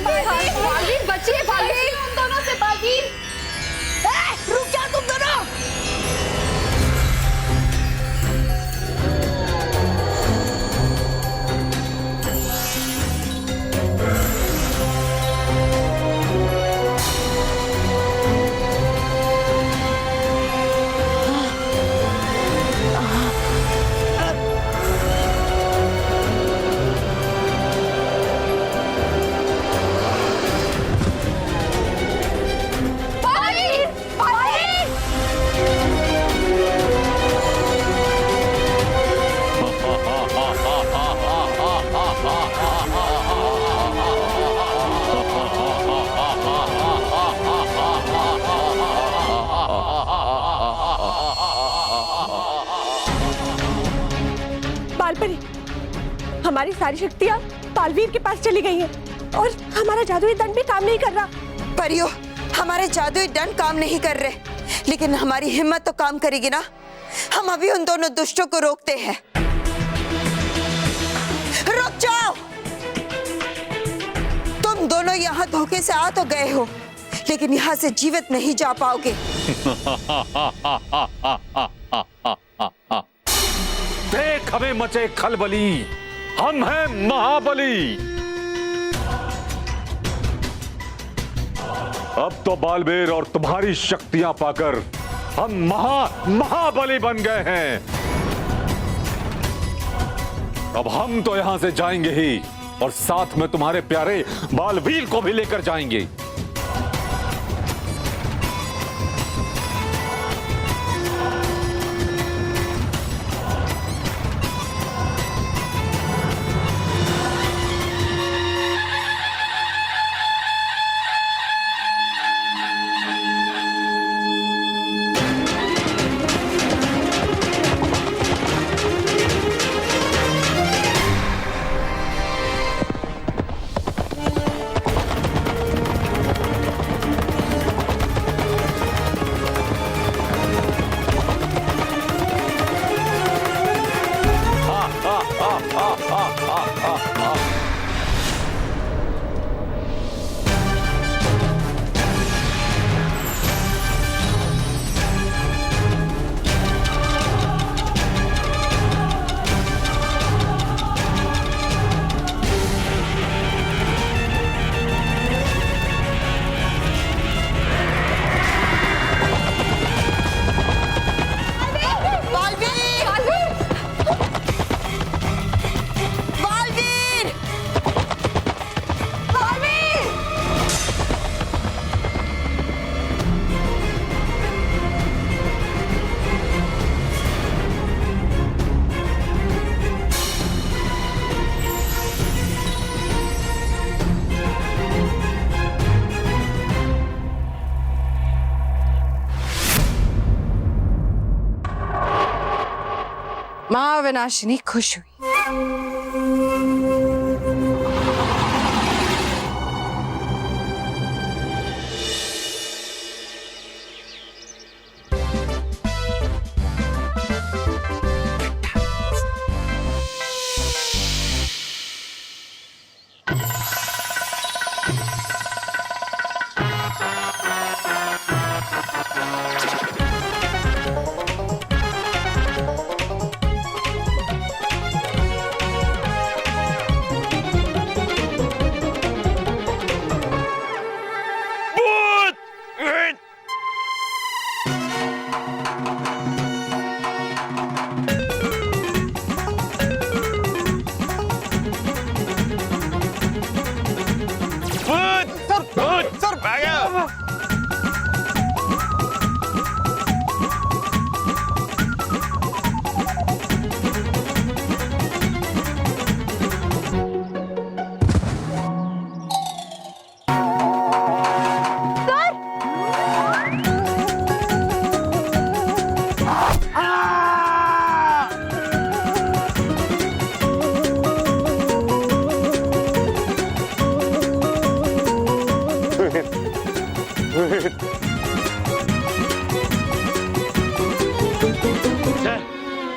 बालवीर बचिए, बालवीर उन दोनों से। बालवीर रुक जा तुम दोनों। हमारी सारी शक्तियाँ बालवीर के पास चली गई हैं और हमारा जादुई दंड भी काम नहीं कर रहा। परियो, हमारे जादुई दंड काम नहीं कर रहे, लेकिन हमारी हिम्मत तो काम करेगी ना। हम अभी उन दोनों दुष्टों को रोकते हैं। रुक जाओ। तुम दोनों यहाँ धोखे से आ तो गए हो, लेकिन यहाँ से जीवित नहीं जा पाओगे। देख हमें मचे खलबली, हम हैं महाबली। अब तो बालवीर और तुम्हारी शक्तियां पाकर हम महाबली बन गए हैं। अब हम तो यहां से जाएंगे ही और साथ में तुम्हारे प्यारे बालवीर को भी लेकर जाएंगे। महाविनाशिनी खुश हुई।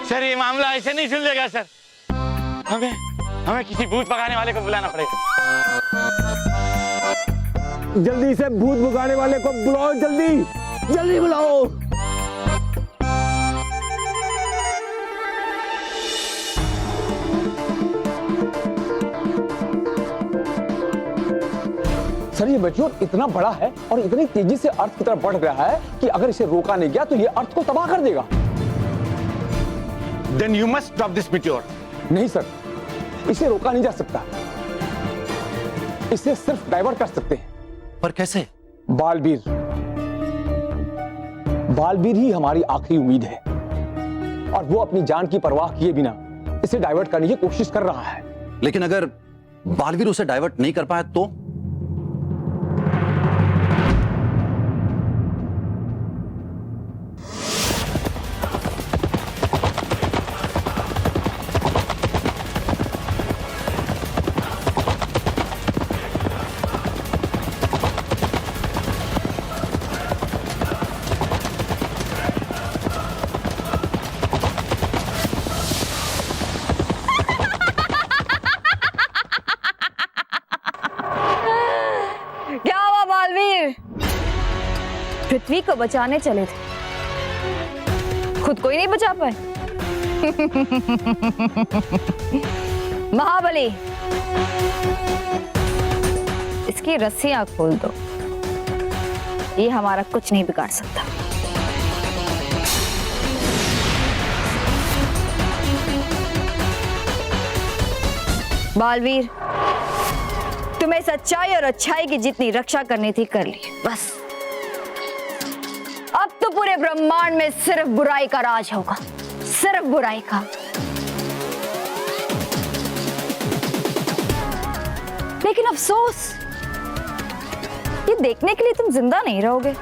सर ये मामला ऐसे नहीं सुलझेगा सर। हमें किसी भूत पकाने वाले को बुलाना पड़ेगा। जल्दी से भूत भगाने वाले को बुलाओ, जल्दी जल्दी बुलाओ। सर ये मेट्योर इतना बड़ा है और इतनी तेजी से अर्थ की तरफ बढ़ रहा है कि अगर इसे रोका नहीं गया तो ये अर्थ को तबाह कर देगा। Then you must stop this meteor. नहीं सर, इसे रोका नहीं जा सकता, इसे सिर्फ डाइवर्ट कर सकते हैं। पर कैसे? बालवीर, बालवीर ही हमारी आखिरी उम्मीद है और वो अपनी जान की परवाह किए बिना इसे डाइवर्ट करने की कोशिश कर रहा है। लेकिन अगर बालवीर उसे डाइवर्ट नहीं कर पाया तो? पृथ्वी को बचाने चले थे, खुद को ही नहीं बचा पाए। महाबली, इसकी रस्सियां खोल दो, ये हमारा कुछ नहीं बिगाड़ सकता। बालवीर, तुम्हें सच्चाई और अच्छाई की जितनी रक्षा करनी थी कर ली, बस अब तो पूरे ब्रह्मांड में सिर्फ बुराई का राज होगा, सिर्फ बुराई का। लेकिन अफसोस, ये देखने के लिए तुम जिंदा नहीं रहोगे।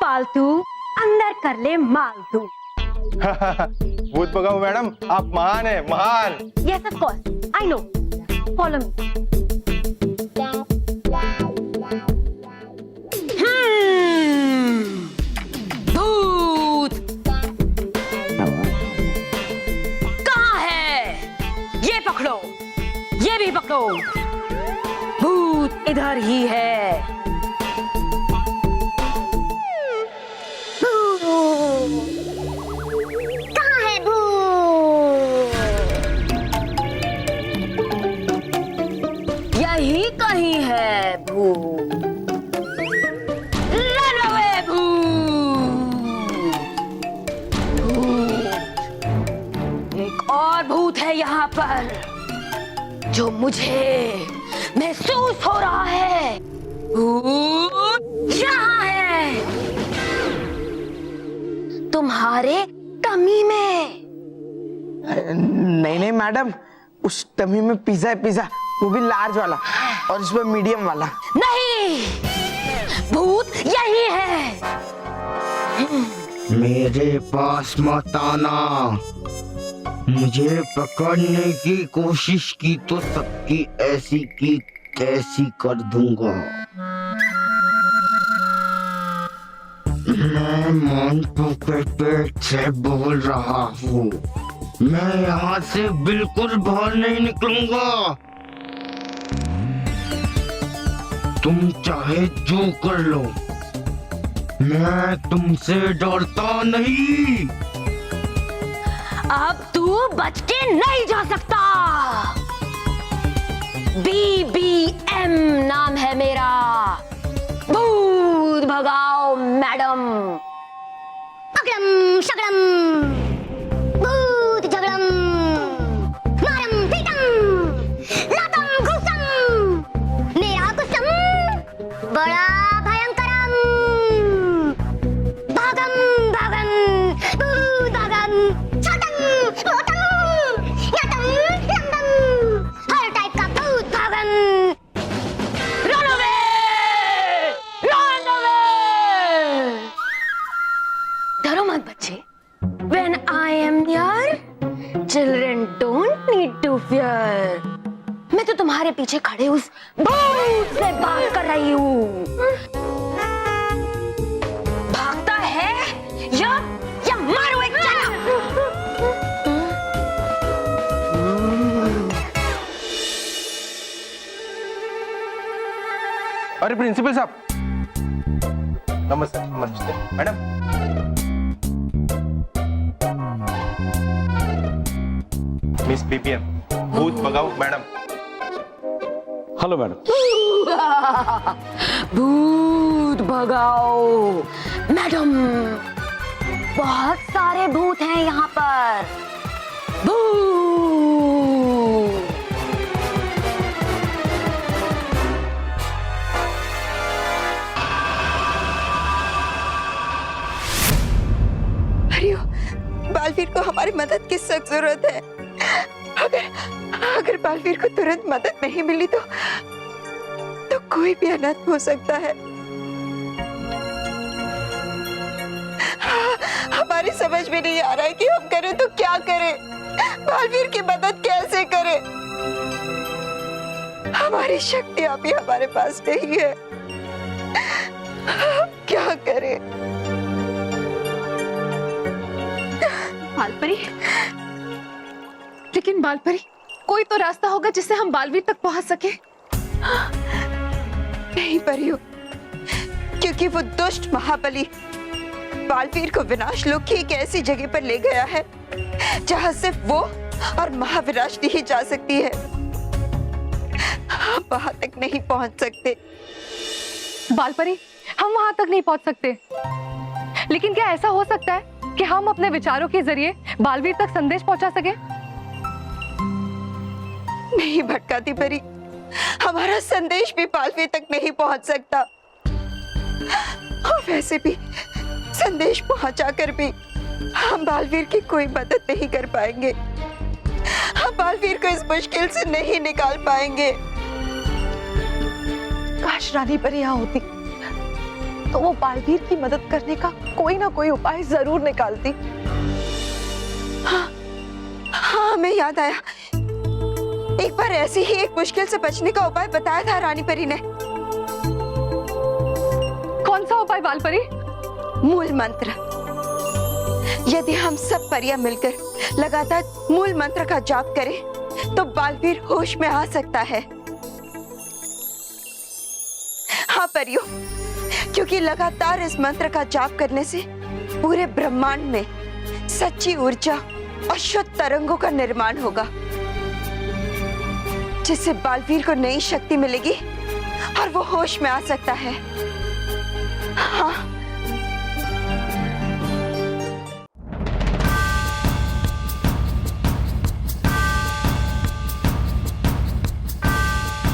फालतू अंदर कर ले मालतू। भूत भगाओ मैडम, आप महान है, महान। Yes, of course. I know. Follow me. भूत कहाँ है? ये पकड़ो, ये भी पकड़ो। भूत इधर ही है। कहाँ है भूत? यही कहीं है भूत। Run away, भूत। एक और भूत है यहाँ पर जो मुझे महसूस हो रहा है। भूत यहाँ है, तुम्हारे टमी में। नहीं नहीं मैडम, उस टमी में पिज्जा है, पिज्जा, वो भी लार्ज वाला और इसमें मीडियम वाला। नहीं, भूत यही है। मेरे पास मत आना, मुझे पकड़ने की कोशिश की तो सबकी ऐसी की तैसी कर दूंगा। मैं मोंटू के पेट से बोल रहा हूँ, मैं यहाँ से बिल्कुल बाहर नहीं निकलूंगा। तुम चाहे जो कर लो, मैं तुमसे डरता नहीं। अब तू बच के नहीं जा सकता। BBM नाम है मेरा, भूत भगाओ मैडम। अगड़म शगड़म, भूत झगड़म, मारम पीटम, लातम घुसम, मेरा कुसम बड़ा भयंकरम। भागम भागम तुम्हारे पीछे खड़े उस भूत से बात कर रही हूँ। भागता है या मारो एक चला। अरे प्रिंसिपल साहब, नमस्ते। नमस्ते मैडम। मिस बीपीएम, भूत भगाओ मैडम। Hello madam. भूत भगाओ मैडम, बहुत सारे भूत हैं यहाँ पर। भूत। अरे बालवीर को हमारी मदद की सख्त जरूरत है। अगर बालवीर को तुरंत मदद नहीं मिली तो कोई भी अनर्थ हो सकता है। हमारी समझ में नहीं आ रहा है कि हम करें तो क्या करें, बालवीर की मदद कैसे करें। हमारी शक्ति अभी हमारे पास नहीं है, क्या करें। बालपरी, लेकिन बालपरी, कोई तो रास्ता होगा जिससे हम बालवीर तक पहुंच सके। नहीं परियो, क्योंकि वो दुष्ट महाबली बालवीर को विनाश लोक की एक ऐसी जगह पर ले गया है जहां सिर्फ वो और महाविनाशिनी ही जा सकती है। हम वहां तक नहीं पहुंच सकते। बालपरी, हम वहां तक नहीं पहुंच सकते, लेकिन क्या ऐसा हो सकता है कि हम अपने विचारों के जरिए बालवीर तक संदेश पहुंचा सके? नहीं भटकाती परी, हमारा संदेश भी बालवीर तक नहीं पहुंच सकता। और वैसे भी संदेश पहुंचाकर भी हम बालवीर की कोई मदद नहीं कर पाएंगे। हम बालवीर को इस मुश्किल से नहीं निकाल पाएंगे। काश रानी पर यहाँ होती तो वो बालवीर की मदद करने का कोई ना कोई उपाय जरूर निकालती। हाँ, हमें याद आया, एक बार ऐसी ही एक मुश्किल से बचने का उपाय बताया था रानी परी ने। कौन सा उपाय बालपरी? मूल मंत्र। यदि हम सब परियां मिलकर लगातार मूल मंत्र का जाप करें तो बालवीर होश में आ सकता है। हाँ परियों, क्योंकि लगातार इस मंत्र का जाप करने से पूरे ब्रह्मांड में सच्ची ऊर्जा और शुद्ध तरंगों का निर्माण होगा, जिससे बालवीर को नई शक्ति मिलेगी और वो होश में आ सकता है। हाँ।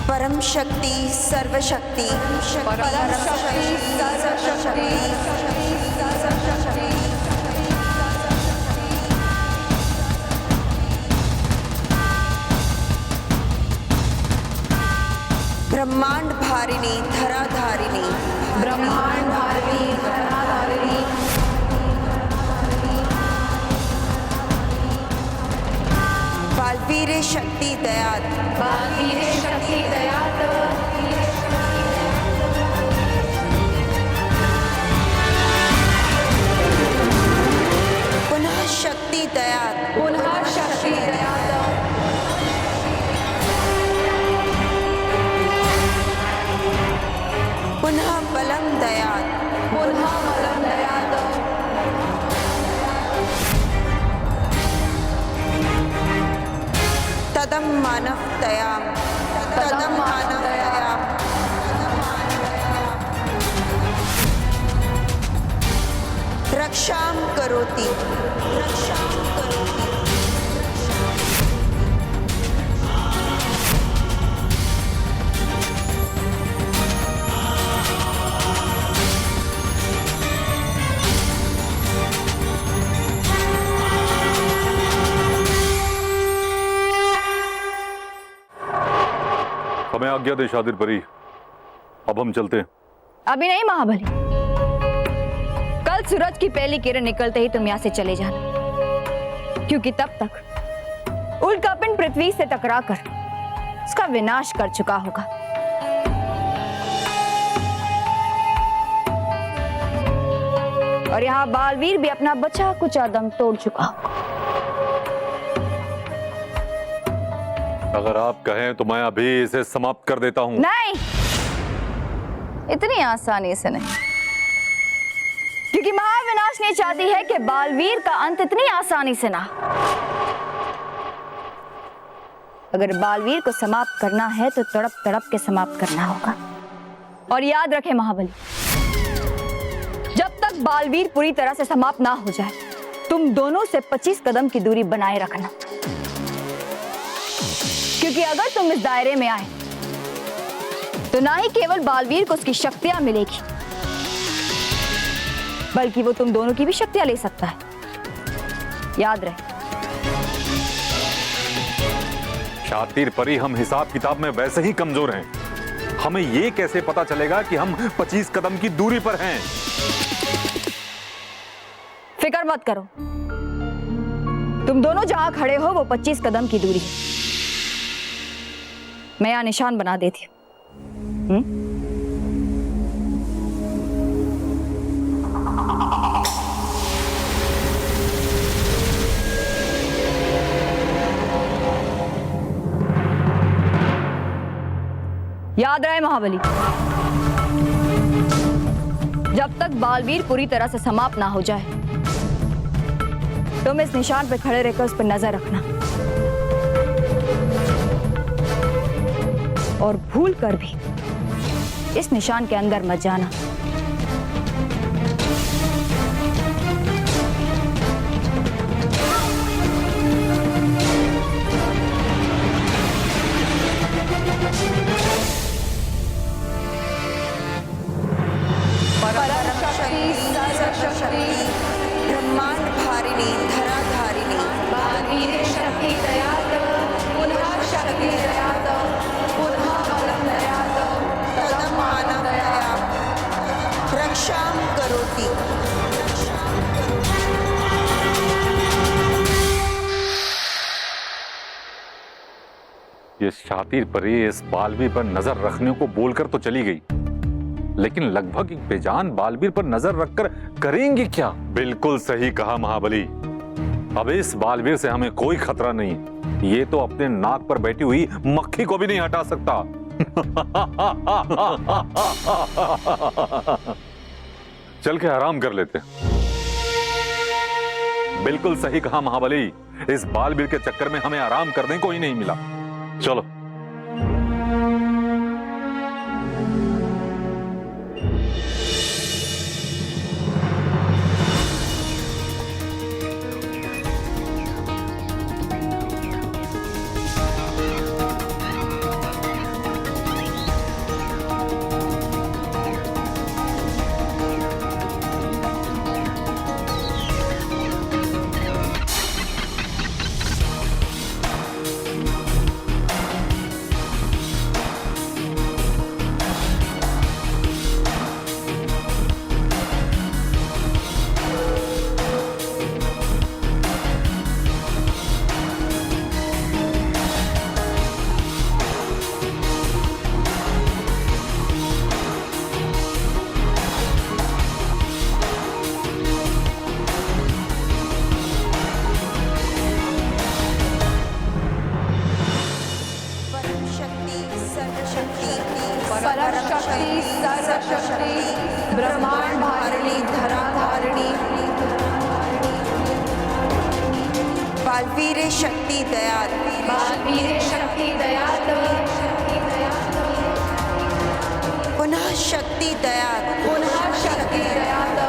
परम शक्ति सर्वशक्ति, परम शक्ति सर्वशक्ति, ब्रह्मांड भारिणी धराधारिणी, ब्रह्मांड भारिणी धराधारिणी, बालवीर शक्ति दयात, बालवीर शक्ति दयात, पुनः शक्ति दयात, पुनः शक्ति दयात, पुनः बलम दयात, पुनः बलम दयात, तदम मानव दयाम, तदम मानव दयाम, रक्षाम करोति, रक्षाम करोति। हमें आज्ञा दे शादिर परी, अब हम चलते हैं। अभी नहीं महाबली, कल सूरज की पहली किरण निकलते ही तुम यहाँ से चले जाना, क्योंकि तब तक उल्कापिंड पृथ्वी से टकराकर उसका विनाश कर चुका होगा। और यहाँ बालवीर भी अपना बचा कुचा दम तोड़ चुका होगा। अगर आप कहें तो मैं अभी इसे समाप्त कर देता हूं। नहीं, इतनी आसानी से नहीं, क्योंकि महाविनाश नहीं चाहती है कि बालवीर का अंत इतनी आसानी से ना। अगर बालवीर को समाप्त करना है तो तड़प तड़प के समाप्त करना होगा। और याद रखें महाबली, जब तक बालवीर पूरी तरह से समाप्त ना हो जाए, तुम दोनों से 25 कदम की दूरी बनाए रखना, क्योंकि अगर तुम इस दायरे में आए तो ना ही केवल बालवीर को उसकी शक्तियां मिलेगी, बल्कि वो तुम दोनों की भी शक्तियां ले सकता है। याद रहे। शातिर परी, हम हिसाब किताब में वैसे ही कमजोर हैं। हमें ये कैसे पता चलेगा कि हम 25 कदम की दूरी पर हैं? फिक्र मत करो, तुम दोनों जहां खड़े हो वो 25 कदम की दूरी है। मैं यहां निशान बना देती हूं। याद रहे महाबली, जब तक बालवीर पूरी तरह से समाप्त ना हो जाए, तुम इस निशान पर खड़े रहकर उस पर नजर रखना, और भूल कर भी इस निशान के अंदर मत जाना। ब्रह्मांड भारिणी धराधारिणी बालवीर शक्ति दयात पुनः शक्ति दयात पुनः बलं दयात तदमानं दयात रक्षां करोति। ये शातिर परी इस बालवीर पर नजर रखने को बोलकर तो चली गई, लेकिन लगभग एक बेजान बालवीर पर नजर रखकर करेंगे क्या? बिल्कुल सही कहा महाबली। अब इस बालवीर से हमें कोई खतरा नहीं। ये तो अपने नाक पर बैठी हुई मक्खी को भी नहीं हटा सकता। चल के आराम कर लेते। बिल्कुल सही कहा महाबली, इस बालवीर के चक्कर में हमें आराम करने को ही नहीं मिला। चलो। ब्रह्मांड भारिणी धराधारिणी बालवीर शक्ति दयात बालवीर शक्ति दयात पुनः शक्ति दयात पुनः शक्ति दयात।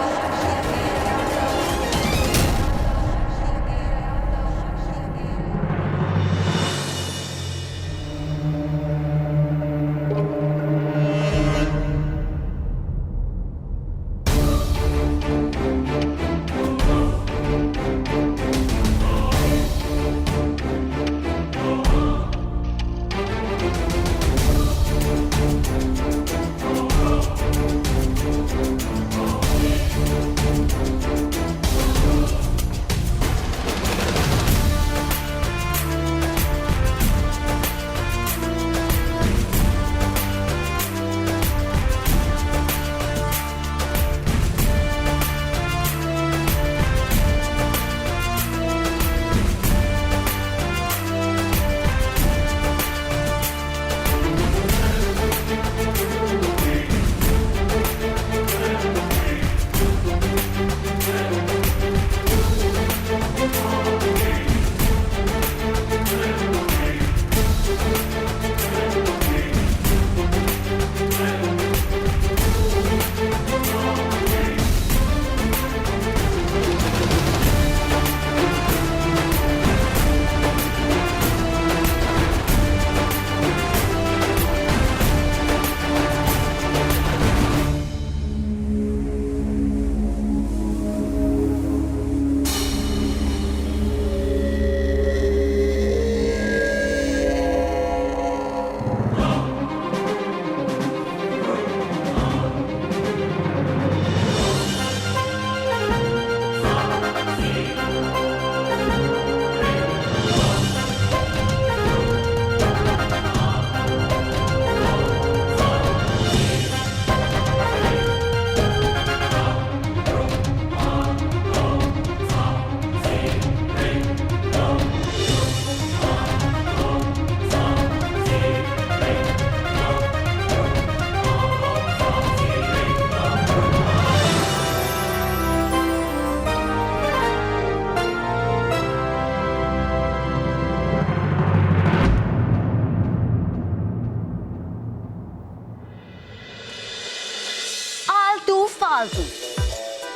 फालतू,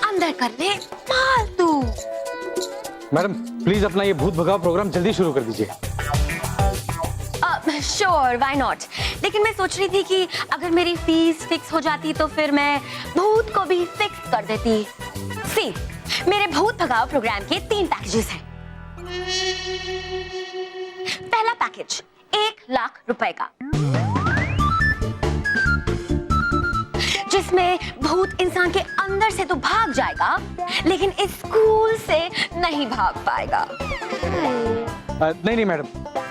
अंदर कर ले फालतू। मैडम प्लीज अपना ये भूत भगाओ प्रोग्राम जल्दी शुरू कर दीजिए। Sure, why not. लेकिन मैं सोच रही थी कि अगर मेरी फीस फिक्स हो जाती तो फिर मैं भूत को भी फिक्स कर देती। सी, मेरे भूत भगाओ प्रोग्राम के 3 पैकेजेस हैं। पहला पैकेज 1 लाख रुपए का, जिसमें भूत इंसान के अंदर से तो भाग जाएगा लेकिन इस स्कूल से नहीं भाग पाएगा। नहीं मैडम,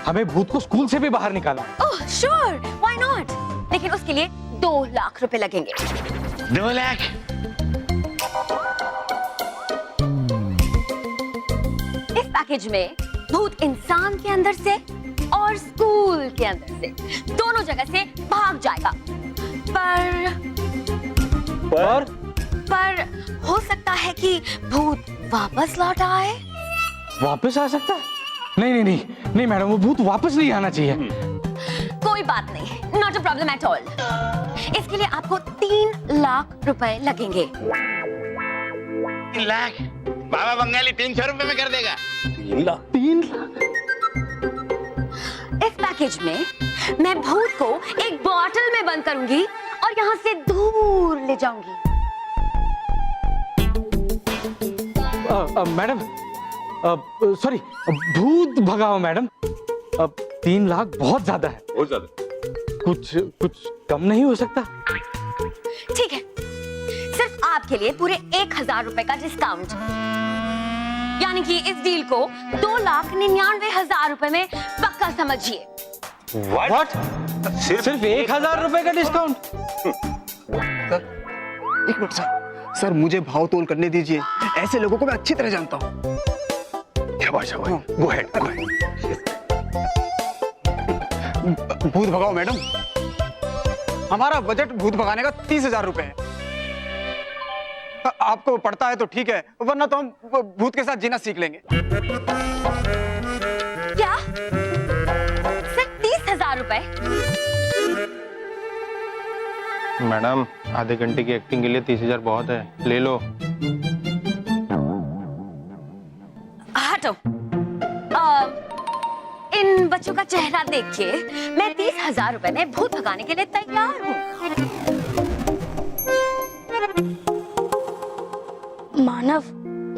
हमें भूत को स्कूल से भी बाहर निकालना है। Oh sure, why not. लेकिन उसके लिए 2 लाख रुपए लगेंगे। 2 लाख? इस पैकेज में भूत इंसान के अंदर से और स्कूल के अंदर से दोनों जगह से भाग जाएगा। पर हो सकता है कि भूत वापस लौट आए। वापस आ सकता है? नहीं मैडम, वो भूत वापस नहीं आना चाहिए। कोई बात नहीं, not a problem at all. इसके लिए आपको 3 लाख रुपए लगेंगे। 3 लाख? बाबा बंगाली 300 रुपए में कर देगा। 3 लाख? इस पैकेज में मैं भूत को एक बॉटल में बंद करूंगी और यहाँ से दूर ले जाऊंगी। मैडम सॉरी, भूत भगाओ मैडम। 3 लाख बहुत ज्यादा है। बहुत ज्यादा। कुछ कम नहीं हो सकता? ठीक है, सिर्फ आपके लिए पूरे 1000 रुपए का डिस्काउंट, यानी कि इस डील को 2,99,000 रुपए में पक्का समझिए। What? सिर्फ 1000 रुपए का डिस्काउंट? एक मिनट सर, मुझे भाव तोल करने दीजिए। ऐसे लोगों को मैं अच्छी तरह जानता हूँ। Go ahead. भूत भगाओ मैडम, हमारा बजट भूत भगाने का 30,000 रुपए है। आपको पड़ता है तो ठीक है, वरना तो हम भूत के साथ जीना सीख लेंगे। क्या? सिर्फ 30,000 रुपए? मैडम आधे घंटे की एक्टिंग के लिए 30,000 बहुत है, ले लो। हटो। इन बच्चों का चेहरा देख के मैं 30,000 रुपए में भूत भगाने के लिए तैयार हूँ। मानव,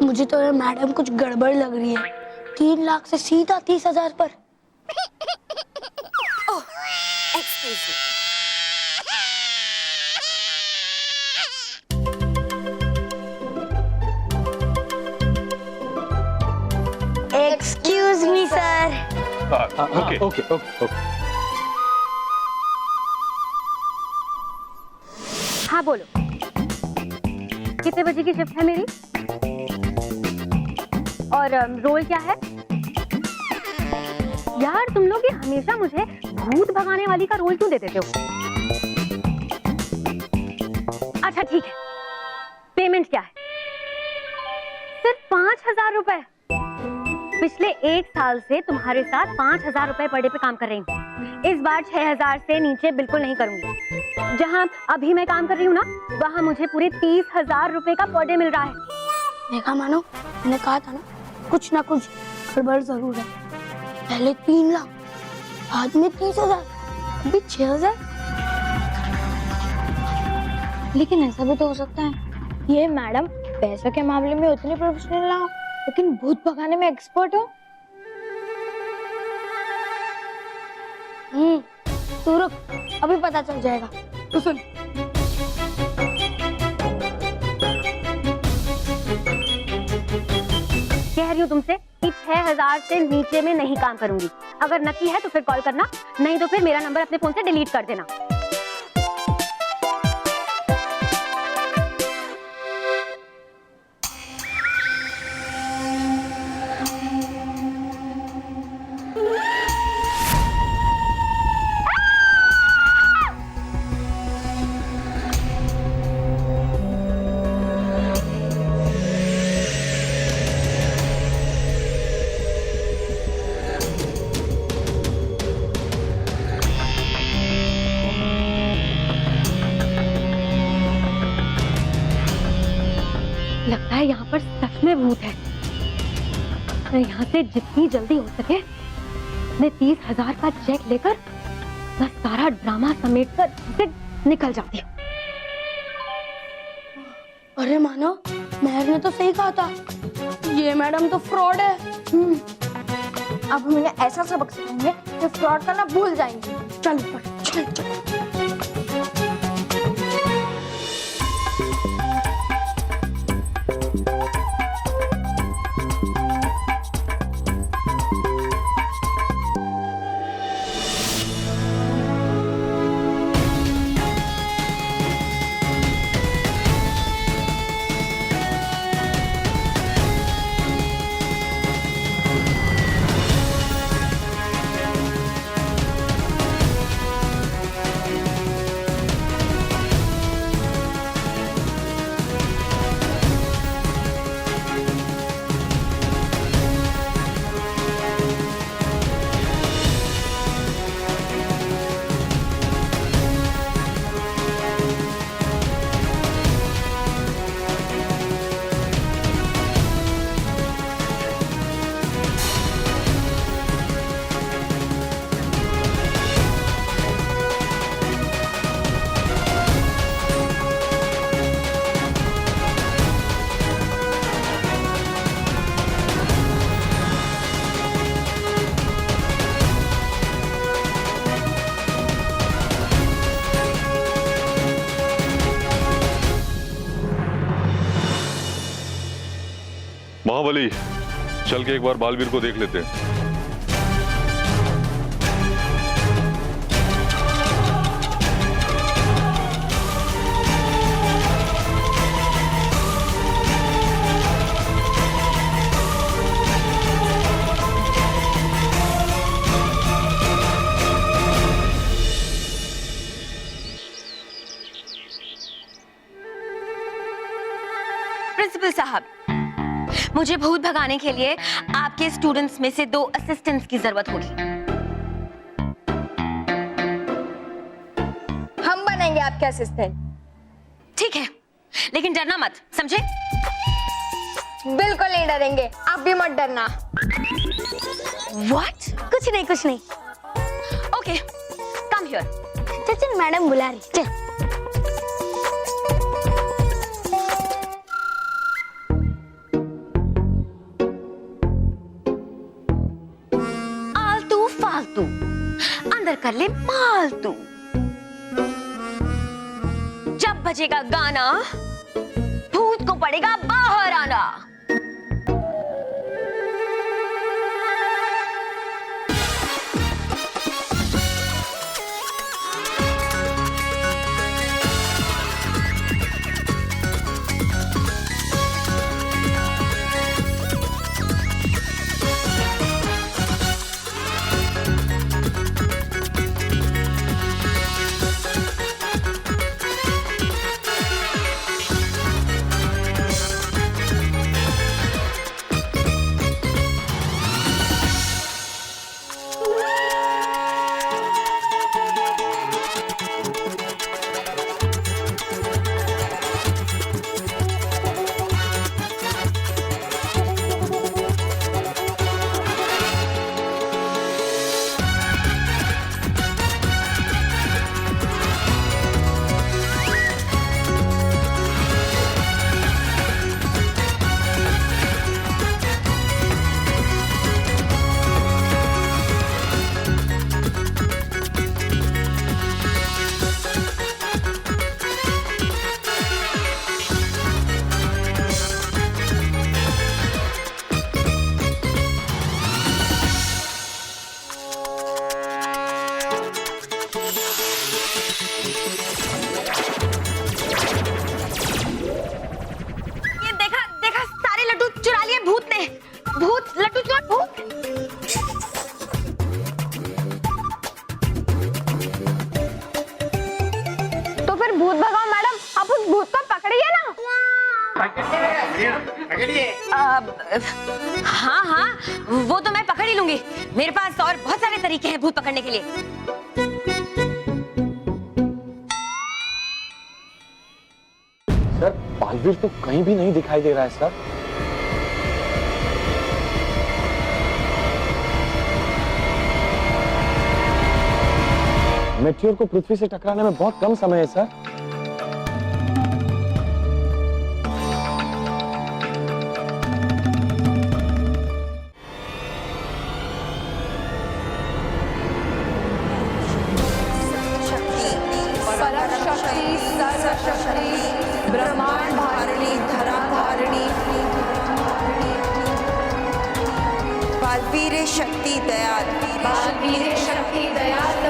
मुझे तो ये मैडम कुछ गड़बड़ लग रही है। 3 लाख से सीधा 30,000 पर। Oh, excuse me. Excuse me sir. Okay. हाँ बोलो, कितने बजे की शिफ्ट है मेरी और रोल क्या है? यार तुम लोग ये हमेशा मुझे भूत भगाने वाली का रोल क्यों दे देते हो? अच्छा ठीक है, पेमेंट क्या है? सिर्फ 5,000 रुपए। पिछले 1 साल से तुम्हारे साथ 5,000 रुपए पर डे पे काम कर रही हूँ। इस बार 6,000 से नीचे बिल्कुल नहीं करूंगी। जहाँ अभी मैं काम कर रही हूँ ना, वहाँ मुझे पूरे 30,000 रुपए का पर डे मिल रहा है। देखा मानो, मैंने कहा था ना, कुछ ना कुछ गड़बड़ जरूर है। पहले 3 लाख, बाद में 30,000, अभी 6,000। लेकिन ऐसा भी तो हो सकता है ये मैडम पैसों के मामले में उतनी प्रोफेशनल ना हो, लेकिन भूत भगाने में एक्सपर्ट हो। तू रुक, अभी पता चल जाएगा। तू सुन। कह रही हूँ तुमसे कि 6,000 से नीचे में नहीं काम करूंगी। अगर नक्की है तो फिर कॉल करना, नहीं तो फिर मेरा नंबर अपने फोन से डिलीट कर देना। है यहाँ पर सच में भूत है। मैं यहाँ से जितनी जल्दी हो सके मैं 30,000 का चेक लेकर मैं सारा ड्रामा समेटकर से निकल जाती हूँ। अरे मानव, महर ने तो सही कहा था, ये मैडम तो फ्रॉड है। अब हम इन्हें ऐसा सबक सिखाएंगे कि फ्रॉड करना भूल जाएंगे। चल चल चल। महाबली, चल के एक बार बालवीर को देख लेते हैं। प्रिंसिपल साहब, मुझे भूत भगाने के लिए आपके स्टूडेंट्स में से 2 असिस्टेंट्स की जरूरत होगी। हम बनेंगे आपके असिस्टेंट। ठीक है, लेकिन डरना मत, समझे? बिल्कुल नहीं डरेंगे, आप भी मत डरना। What? कुछ नहीं कुछ नहीं। Okay, come here. चल चल, मैडम बुला रही, चल। आलतू फालतू अंदर कर ले मालतू। जब बजेगा गाना भूत को पड़ेगा बाहर आना। हाँ हाँ, वो तो मैं पकड़ ही लूंगी। मेरे पास और बहुत सारे तरीके हैं भूत पकड़ने के लिए। सर बालवीर तो कहीं भी नहीं दिखाई दे रहा है सर। मेटियोर को पृथ्वी से टकराने में बहुत कम समय है सर। ब्रह्मांड धारिणी धरा धारिणी बालवीर शक्ति दयाल, बालवीर शक्ति दयाल।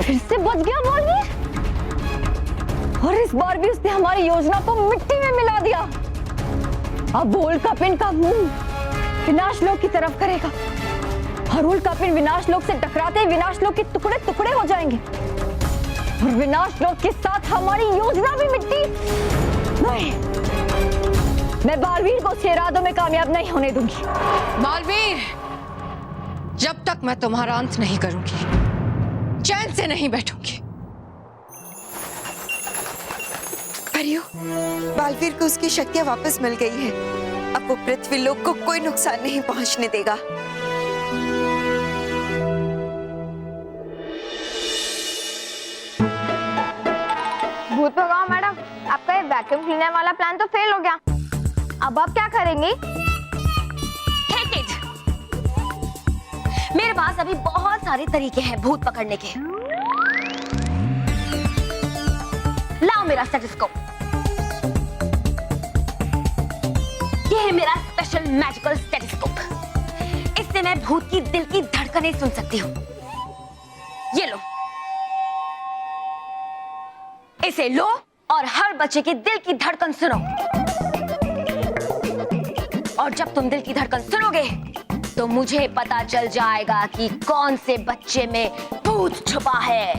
फिर से बच गया बालवीर, और इस बार भी उसने हमारी योजना को मिट्टी में मिला दिया। अब उल्का पिंड का मुंह विनाश लोक की तरफ करेगा, और उल्का पिंड विनाश लोक से टकराते ही विनाश लोक के टुकड़े टुकड़े हो जाएंगे, और विनाश लोक के साथ हमारी योजना भी मिट्टी। नहीं, मैं बालवीर को उसके इरादों में कामयाब नहीं होने दूंगी। बालवीर, जब तक मैं तुम्हारा अंत नहीं करूंगी, चैन से नहीं बैठूंगी। परियो, बालवीर को उसकी शक्तियां वापस मिल गई है। अब वो पृथ्वी लोक को कोई नुकसान नहीं पहुंचने देगा। भूत भगाओ मैडम, आपका ये वैक्यूम क्लीनर वाला प्लान तो फेल हो गया। अब आप क्या करेंगी? Take it! मेरे पास अभी बहुत सारे तरीके हैं भूत पकड़ने के। लाओ मेरा स्टेथोस्कोप। ये है मेरा स्पेशल मैजिकल स्टेथोस्कोप। इससे मैं भूत की दिल की धड़कनें सुन सकती हूँ। ये लो, इसे लो और हर बच्चे के दिल की धड़कन सुनो। और जब तुम दिल की धड़कन सुनोगे तो मुझे पता चल जाएगा कि कौन से बच्चे में भूत छुपा है।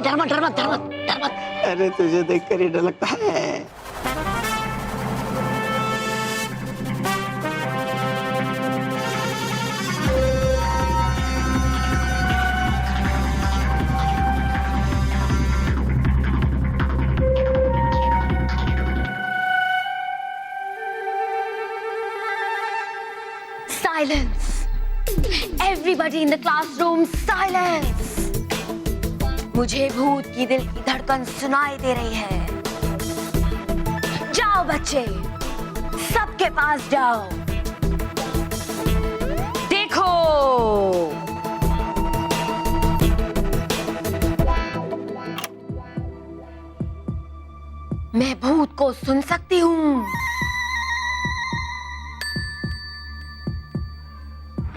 धर्मत धर्मत धर्मत धर्मत, अरे तुझे देखकर ही डर लगता है। Silence! Everybody in the classroom, silence! मुझे भूत की दिल की धड़कन सुनाई दे रही है। जाओ बच्चे, सबके पास जाओ। देखो मैं भूत को सुन सकती हूँ।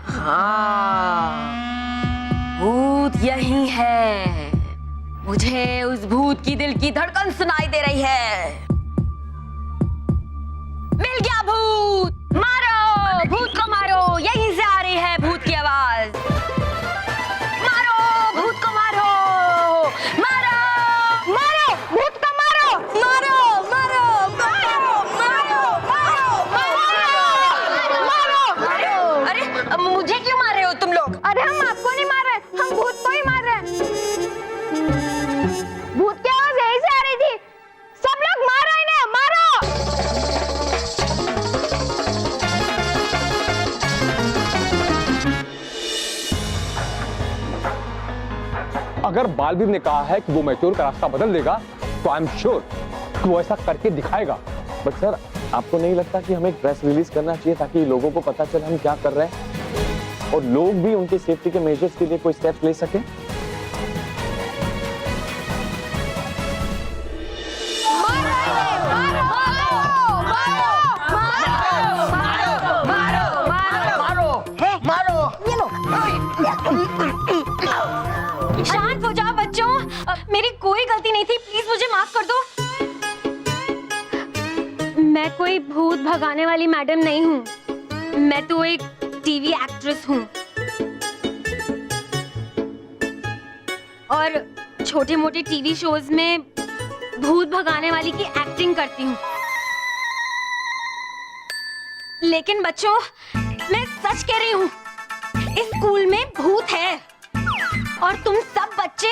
हाँ, भूत यही है। मुझे उस भूत की दिल की धड़कन सुनाई दे रही है। मिल गया भूत, मारो भूत को मारो, यहीं से आ रही है भूत की आवाज। मारो भूत को मारो, मारो मारो भूत को मारो, मारो मारो मारो मारो मारो मारो मारो। अरे मुझे क्यों मार रहे हो तुम लोग? अरे हम आपको नहीं मार रहे, हम भूत को ही मार रहे हैं। भूत की आवाज यहीं से आ रही थी। सब लोग मारो इन्हें, मारो। अगर बालवीर ने कहा है कि वो मैच्योर का रास्ता बदल देगा तो आई एम श्योर कि वो ऐसा करके दिखाएगा। बट सर, आपको नहीं लगता कि हमें एक प्रेस रिलीज करना चाहिए ताकि लोगों को पता चले हम क्या कर रहे हैं और लोग भी उनके सेफ्टी के मेजर्स के लिए कोई स्टेप्स ले सकें? शांत हो जाओ बच्चों, मेरी कोई गलती नहीं थी, प्लीज मुझे माफ कर दो। मैं कोई भूत भगाने वाली मैडम नहीं हूँ, मैं तो एक टीवी एक्ट्रेस हूँ और छोटे मोटे टीवी शोज में भूत भगाने वाली की एक्टिंग करती हूँ। लेकिन बच्चों, मैं सच कह रही हूँ, इस स्कूल में भूत है और तुम सब बच्चे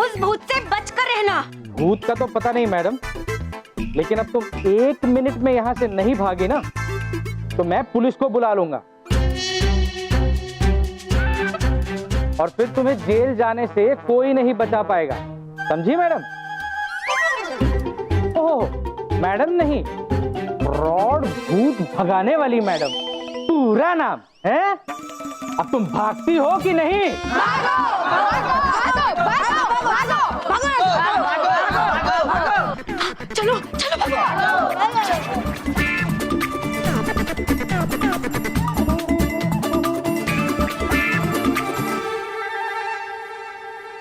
उस भूत से बचकर रहना। भूत का तो पता नहीं मैडम, लेकिन अब तुम 1 मिनट में यहाँ से नहीं भागे ना तो मैं पुलिस को बुला लूंगा और फिर तुम्हें जेल जाने से कोई नहीं बचा पाएगा, समझी मैडम? ओह मैडम नहीं, फ्रॉड भूत भगाने वाली मैडम, पूरा नाम है। अब तुम भागती हो कि नहीं? चलो चलो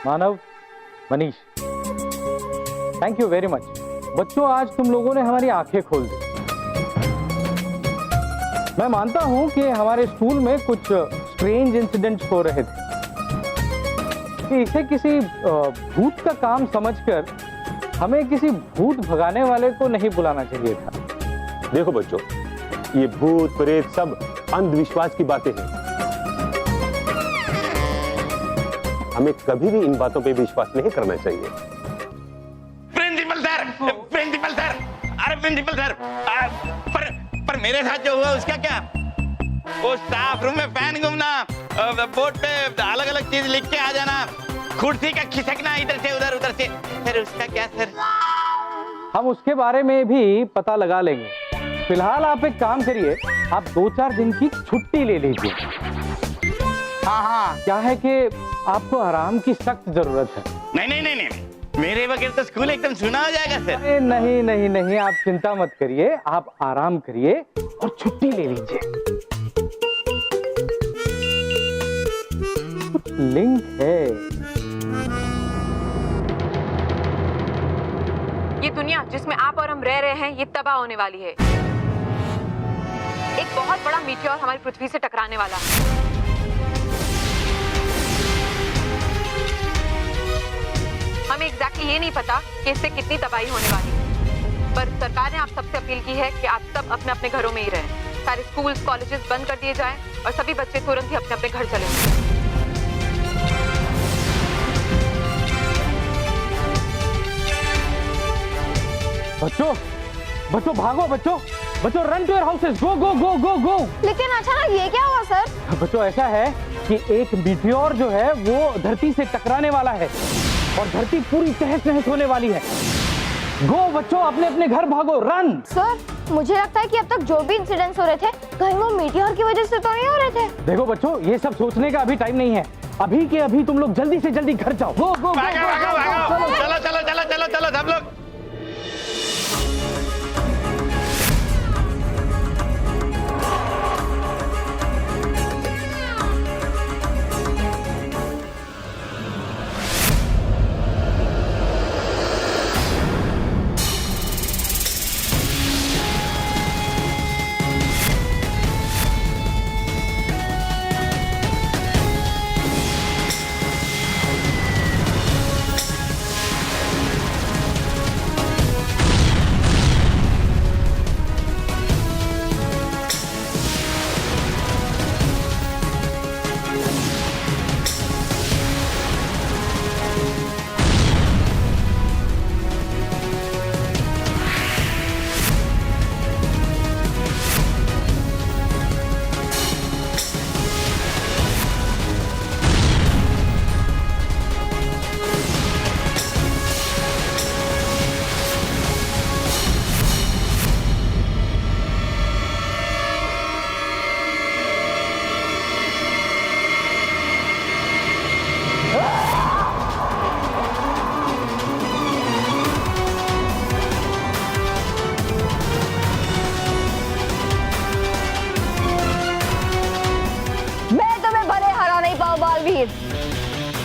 Manav, Manish, thank you very much. बच्चों, आज तुम लोगों ने हमारी आंखें खोल दी। मैं मानता हूं कि हमारे स्कूल में कुछ स्ट्रेंज इंसिडेंट्स हो रहे थे कि इसे किसी भूत का काम समझकर हमें किसी भूत भगाने वाले को नहीं बुलाना चाहिए था। देखो बच्चों, ये भूत प्रेत सब अंधविश्वास की बातें हैं। हमें कभी भी इन बातों पे विश्वास नहीं करना चाहिए। प्रिंसिपल सर, प्रिंसिपल सर, अरे प्रिंसिपल सर, पर मेरे साथ जो हुआ उसका क्या? वो स्टाफ रूम में फैन घूमना, बोर्ड पे अलग अलग चीज लिख के आ जाना, कुर्सी का खिसकना इधर से उधर उधर से, फिर उसका क्या सर? हम उसके बारे में भी पता लगा लेंगे। फिलहाल आप एक काम करिए, आप 2-4 दिन की छुट्टी ले लीजिए। हाँ, क्या है कि आपको आराम की सख्त जरूरत है। नहीं नहीं नहीं नहीं, मेरे बगैर तो स्कूल एकदम सुना हो जाएगा सर। अरे नहीं नहीं नहीं, आप चिंता मत करिए, आप आराम करिए और छुट्टी ले लीजिए। कुछ लिंक है। ये दुनिया जिसमें आप और हम रह रहे हैं, ये तबाह होने वाली है। एक बहुत बड़ा मीटियोर हमारी पृथ्वी से टकराने वाला है। हमें एग्जैक्टली ये नहीं पता कि इससे कितनी तबाही होने वाली है, पर सरकार ने आप सबसे अपील की है कि आप सब अपने अपने घरों में ही रहें। सारे स्कूल्स, कॉलेजेस बंद कर दिए जाएं और सभी बच्चे तुरंत ही अपने अपने घर चले जाएं। बच्चों, बच्चों भागो, बच्चों, बच्चों रन टू योर हाउसेस, गो गो गो गो गो। लेकिन अचानक ये क्या हुआ सर? बच्चों, ऐसा है कि एक मीटियोर जो है वो धरती से टकराने वाला है और धरती पूरी तहस नहस होने वाली है। गो बच्चों, अपने अपने घर भागो, रन। सर, मुझे लगता है कि अब तक जो भी इंसिडेंट्स हो रहे थे कहीं वो मीटियोर की वजह से तो नहीं हो रहे थे। देखो बच्चों, ये सब सोचने का अभी टाइम नहीं है। अभी के अभी तुम लोग जल्दी से जल्दी घर जाओ। गो गो भागो भागो भागो, चलो चलो चलो चलो चलो सब लोग।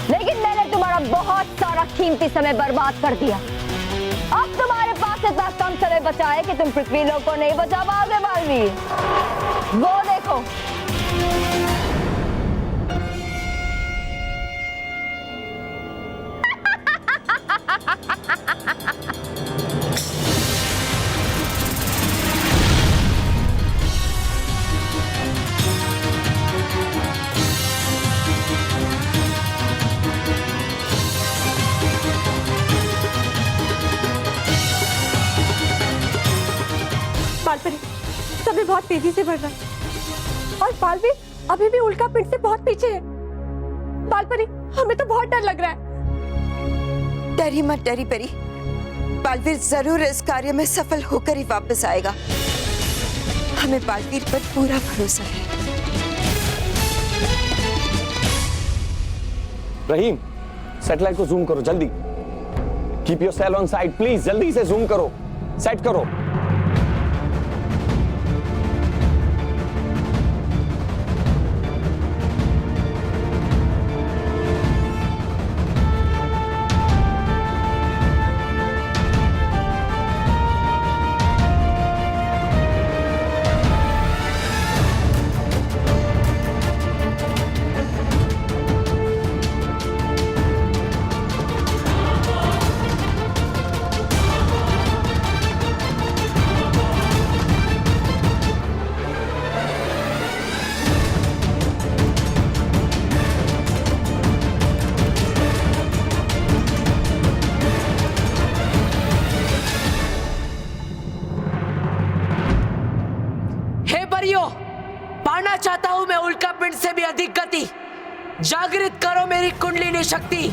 लेकिन मैंने तुम्हारा बहुत सारा कीमती समय बर्बाद कर दिया। अब तुम्हारे पास इतना कम समय बचा है कि तुम पृथ्वी लोक को नहीं बचा पाओगे बालवीर। वो देखो, बालपरी, समय बहुत तेजी से बढ़ रहा है और बालवीर अभी भी उल्का पिंड से बहुत पीछे है। बालपरी, हमें तो बहुत डर लग रहा है। डरी मत डरी परी, बालवीर जरूर इस कार्य में सफल होकर ही वापस आएगा। हमें बालवीर पर पूरा भरोसा है। रहीम, सैटेलाइट को जूम करो जल्दी। Keep your cell on side please, जल्दी से जूम करो, सेट करो। पाना चाहता हूं मैं उल्का पिंड से भी अधिक गति। जागृत करो मेरी कुंडलिनी शक्ति।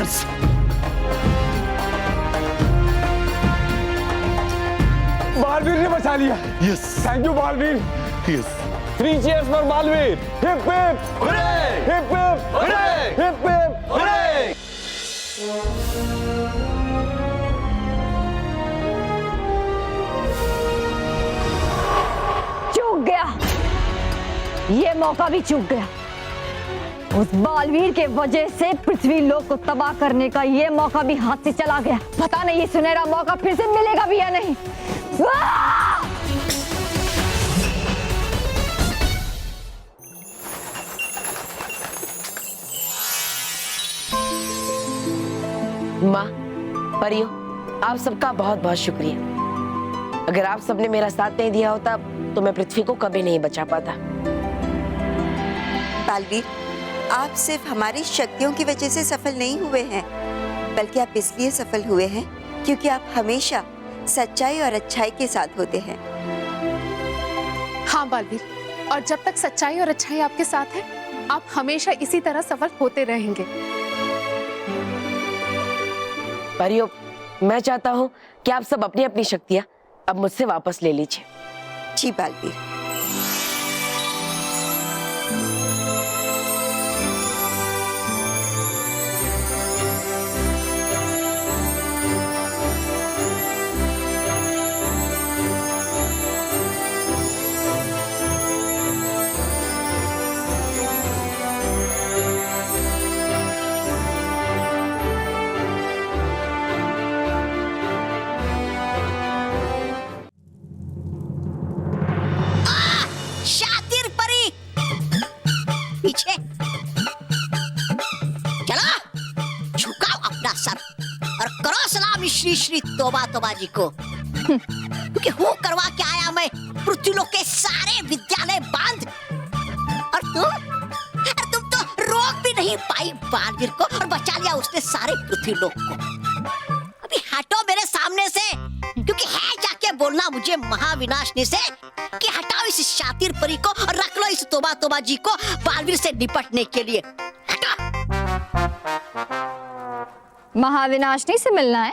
चीयर्स। बालवीर ने बचा लिया। Yes thank you Baalveer. Yes 3 cheers for Baalveer. Hip hip hurray! Hip hip hurray! Hip hip hurray! चूक गया, ये मौका भी चूक गया। उस बालवीर के वजह से पृथ्वी लोक को तबाह करने का ये मौका भी हाथ से चला गया। पता नहीं ये सुनहरा मौका फिर से मिलेगा भी या नहीं। माँ, परियों, आप सबका बहुत बहुत शुक्रिया। अगर आप सबने मेरा साथ नहीं दिया होता तो मैं पृथ्वी को कभी नहीं बचा पाता। बालवीर, आप सिर्फ हमारी शक्तियों की वजह से सफल नहीं हुए हैं, बल्कि आप इसलिए सफल हुए हैं क्योंकि आप हमेशा सच्चाई और अच्छाई के साथ होते हैं। हाँ बालवीर, और जब तक सच्चाई और अच्छाई आपके साथ है, आप हमेशा इसी तरह सफल होते रहेंगे। परियों, मैं चाहता हूँ कि आप सब अपनी अपनी शक्तियाँ अब मुझसे वापस ले लीजिए। जी बालवीर। शातिर परी, पीछे चलो, झुकाओ अपना सर और करो सलाम श्री श्री तोबा तोबा जी को, क्योंकि हूँ करवा के आया मैं पृथ्वीलोक के सारे विद्यालय बांध। और तुम तो रोक भी नहीं पाई बालवीर को और बचा लिया उसने सारे पृथ्वीलोक को। अभी हटो मेरे सामने से, क्योंकि है जाके बोलना मुझे महाविनाशनी से कि हटाओ इस शातिर परी को और रख लो इस तोबा तोबा जी को बालवीर से निपटने के लिए। हटो। महाविनाशनी से मिलना है?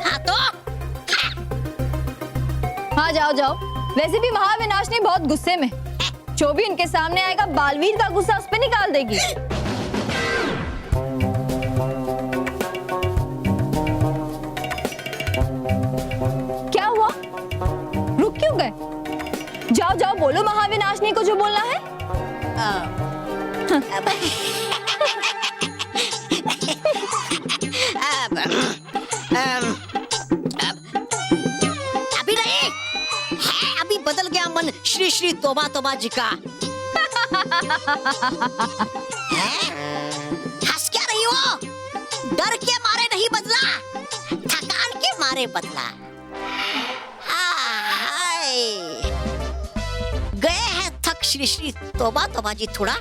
हाँ तो हाँ, जाओ जाओ। वैसे भी महाविनाशनी बहुत गुस्से में, जो भी इनके सामने आएगा बालवीर का गुस्सा उस पे निकाल देगी। क्या हुआ, रुक क्यों गए? जाओ जाओ, बोलो महाविनाशनी को जो बोलना है। अभी नहीं है, अभी बदल गया मन श्री श्री तोबा तोबा जी का। हंस क्या रही हो? डर के मारे नहीं बदला, थकान के मारे बदला। गए हैं थक श्री श्री तोबा तोबा जी, थोड़ा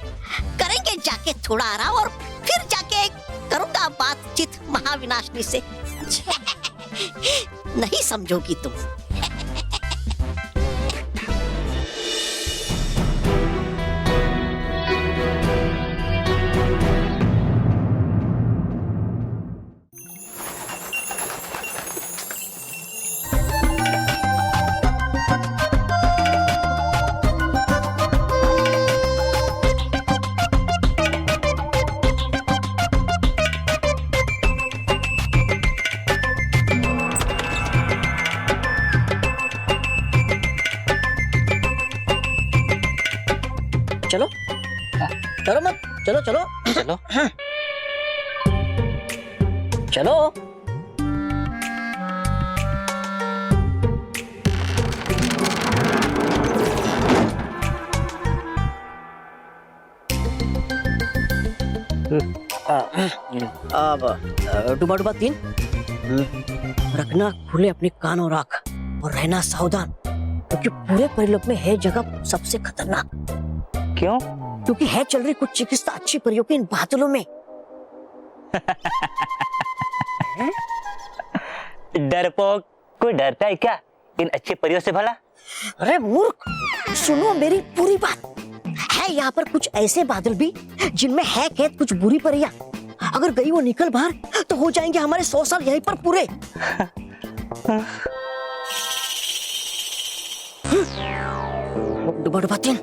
करेंगे जाके थोड़ा आराम और फिर जाके करूंगा बातचीत महाविनाशनी से। नहीं समझोगी तुम। चलो डरो मत, चलो चलो चलो चलो। अब डुबा डुबा 3, रखना खुले अपने कान और आंख और रहना सावधान, क्योंकि पूरे परिलोक में है जगह सबसे खतरनाक। क्यों? क्योंकि है चल रही कुछ चिकित्सा अच्छी परियों के इन बादलों में। डरपोक, कोई डरता है क्या इन अच्छी परियों से भला? अरे मूर्ख, सुनो मेरी पूरी बात। है यहाँ पर कुछ ऐसे बादल भी जिनमें है कैद कुछ बुरी परियां, अगर गई वो निकल बाहर तो हो जाएंगे हमारे 100 साल यहीं पर पूरे। डुबा डुबा तीन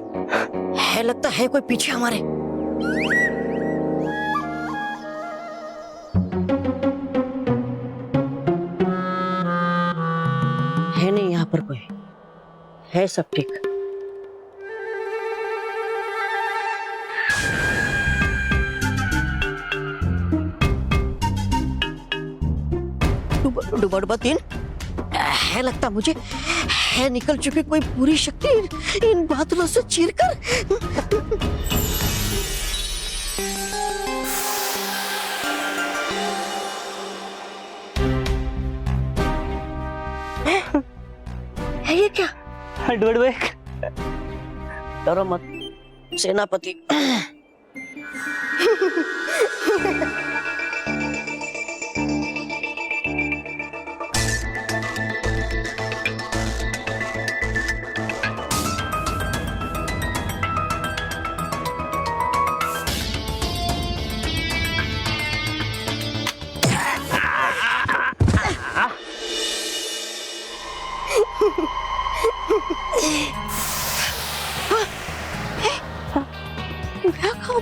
है, लगता है कोई पीछे हमारे। है नहीं यहाँ पर कोई, है सब ठीक। डुबा डुबा तीन है, लगता मुझे है निकल चुकी कोई पूरी शक्ति इन बादलों से चीरकर। है ये क्या? डरो मत सेनापति।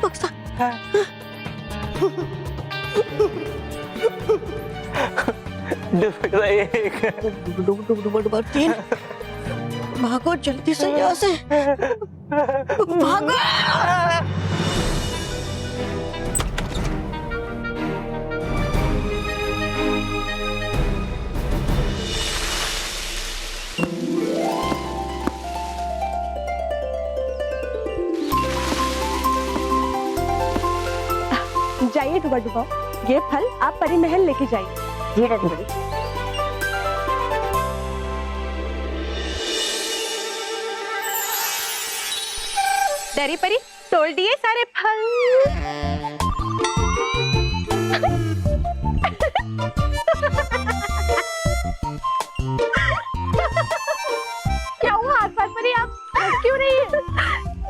बक्सा तीन भागो जल्दी से यहाँ से, भागो। जाइए डुबा डुबा, ये फल आप परी महल लेके जाइए। जी डैडी बड़ी। डैडी परी तोड़ दिए सारे फल। क्या हुआ आसपास परी, आप क्यों नहीं है?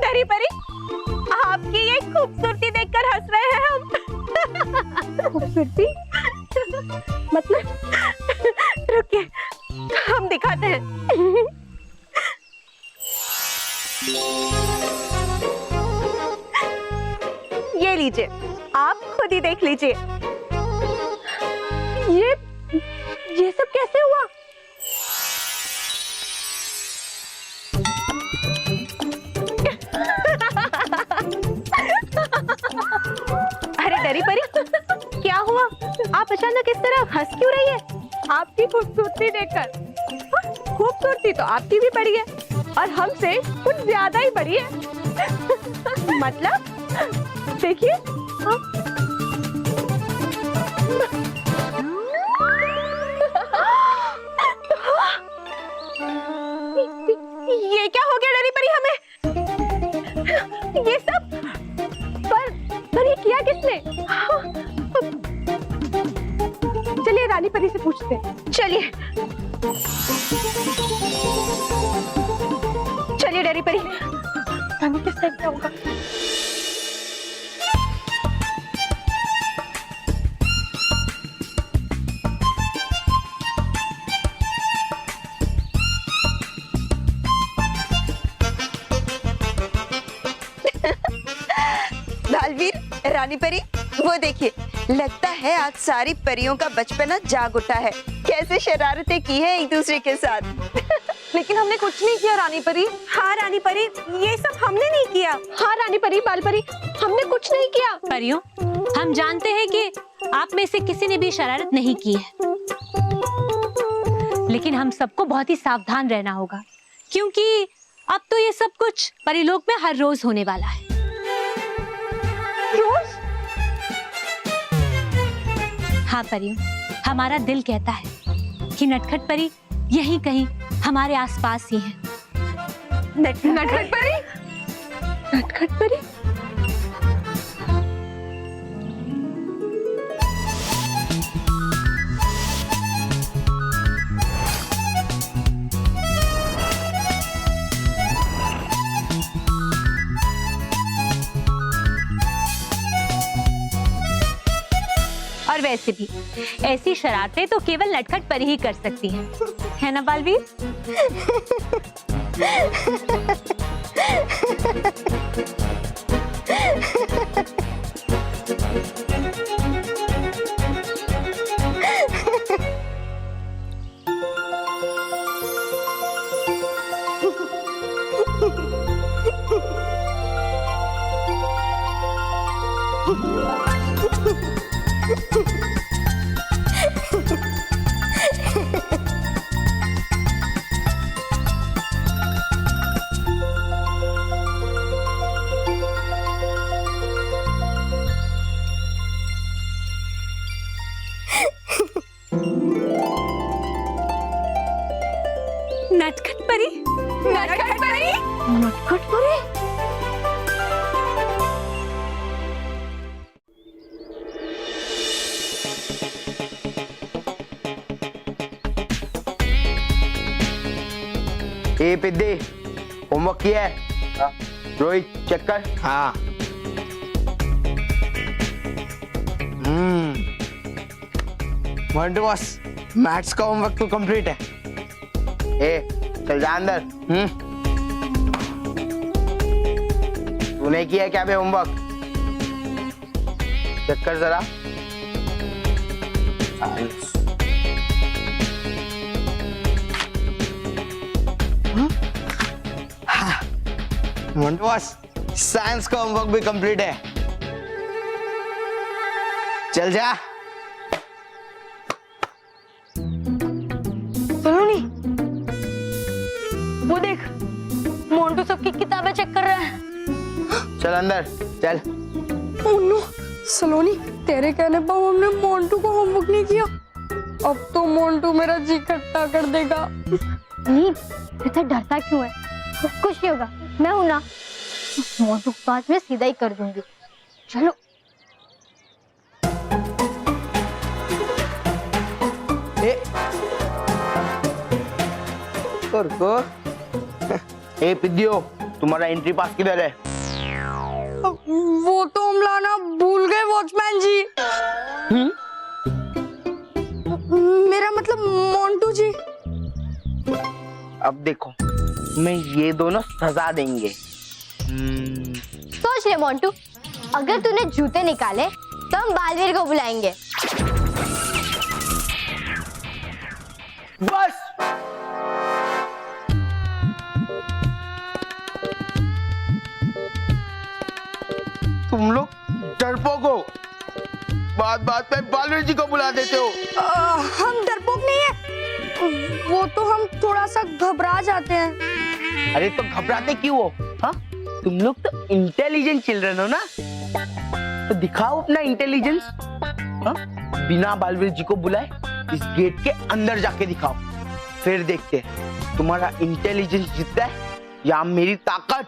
डैडी परी आपकी ये खूबसूरती देखकर हंस रहे हैं हम। खूबसूरती मतलब? रुकिए हम दिखाते हैं। ये लीजिए, आप खुद ही देख लीजिए। ये सब कैसे हुआ? अरे डरी परी क्या हुआ? आप अचानक इस तरह हंस क्यों रही है? आपकी खूबसूरती देखकर। खूबसूरती तो आपकी भी बड़ी है और हमसे कुछ ज्यादा ही बड़ी है। मतलब देखिए, ये क्या हो गया डरी परी हमें? ये सब पर ये किया किसने? चलिए रानी परी से पूछते हैं। चलिए चलिए डरी परी, रानी किस टाइप का होगा? बालवीर, रानी परी, वो देखिए, लगता है आज सारी परियों का बचपना जाग उठा है। कैसे शरारतें की है एक दूसरे के साथ। लेकिन हमने कुछ नहीं किया रानी परी। हाँ रानी परी, ये सब हमने नहीं किया। हाँ रानी परी, बाल परी, हमने कुछ नहीं किया। परियों, हम जानते हैं कि आप में से किसी ने भी शरारत नहीं की है, लेकिन हम सबको बहुत ही सावधान रहना होगा, क्योंकि अब तो ये सब कुछ परिलोक में हर रोज होने वाला है। रोज? हाँ परियों, हमारा दिल कहता है कि नटखट परी यहीं कहीं हमारे आसपास ही है। नटखट परी? नटखट परी? वैसे भी ऐसी शरारतें तो केवल नटखट परी ही कर सकती है ना बालवीर? नटखट परी, नटखट परी, नटखट परी। ए पिद्दी, होमवर्क किया है? रोहित चेक कर। हाँ। मोंटू बॉस, मैथ्स का होमवर्क तो कंप्लीट है। ए चल जा अंदर। तूने किया क्या बे होमवर्क? चेक कर जरा। मोंटू बॉस, साइंस का होमवर्क भी कंप्लीट है। चल जा। सलोनी, वो देख, मोंटू सबकी किताबें चेक कर रहा है। चल अंदर चल। ओह नो, सलोनी, तेरे कहने पर हमने मोंटू को होमवर्क नहीं किया। अब तो मोंटू मेरा जी खट्टा कर देगा। नहीं, इतना डरता क्यों है? कुछ नहीं होगा, मैं हूं ना। मोंटू के पास मैं सीधा ही कर दूंगी। चलो। ए पिद्दियो, तुम्हारा एंट्री पास किधर है? वो तो हम लाना भूल गए वॉचमैन जी। मेरा मतलब मोंटू जी। अब देखो, मैं ये दोनों सजा देंगे। सोच ले मोंटू, अगर तूने जूते निकाले तो हम बालवीर को बुलाएंगे। बस। तुम लोग डरपोक हो, बात बात पे बालवीर जी को बुला देते हो। हम डरपोक नहीं है, वो तो हम थोड़ा सा घबरा जाते हैं। अरे तो घबराते क्यों हो? हाँ, तुम लोग तो इंटेलिजेंट चिल्ड्रन हो ना, तो दिखाओ अपना इंटेलिजेंस। हाँ, बिना बालवीर जी को बुलाए इस गेट के अंदर जाके दिखाओ, फिर देखते हैं तुम्हारा इंटेलिजेंस जीतता है या मेरी ताकत।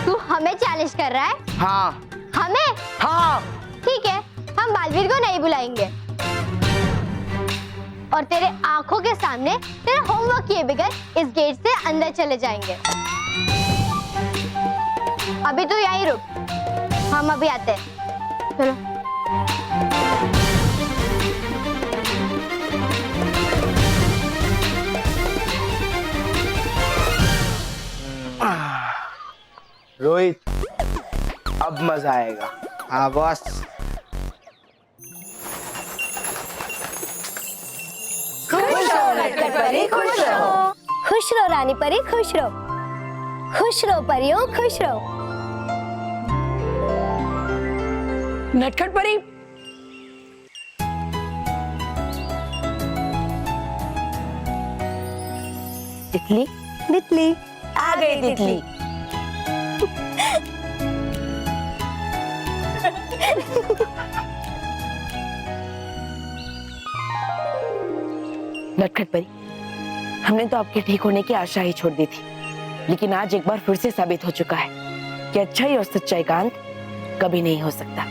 तू हमें चैलेंज कर रहा है? हाँ। हमें? हाँ। ठीक है, हम बालवीर को नहीं बुलाएंगे और तेरे आंखों के सामने तेरा होमवर्क किए बगैर इस गेट से अंदर चले जाएंगे। अभी तो यहीं रुक, हम अभी आते हैं। चलो। रोहित, अब मजा आएगा। हाँ बॉस। खुश रहो नटखट परी, खुश रहो। खुश रहो रानी परी, खुश रहो। खुश रहो परियों, खुश रहो। नटखट परी, तितली तितली आ गई। तितली नटखट परी, हमने तो आपके ठीक होने की आशा ही छोड़ दी थी, लेकिन आज एक बार फिर से साबित हो चुका है कि अच्छाई और सच्चाई का अंत कभी नहीं हो सकता।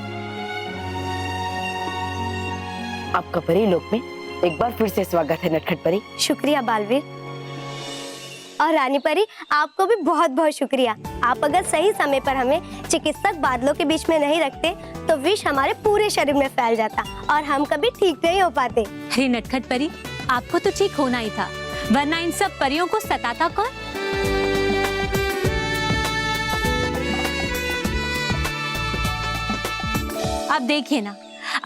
आपका परी लोक में एक बार फिर से स्वागत है नटखट परी। शुक्रिया बालवीर। और रानी परी, आपको भी बहुत बहुत शुक्रिया। आप अगर सही समय पर हमें चिकित्सक बादलों के बीच में नहीं रखते तो विष हमारे पूरे शरीर में फैल जाता और हम कभी ठीक नहीं हो पाते। अरे नटखट परी, आपको तो ठीक होना ही था, वरना इन सब परियों को सताता कौन? अब देखिए ना,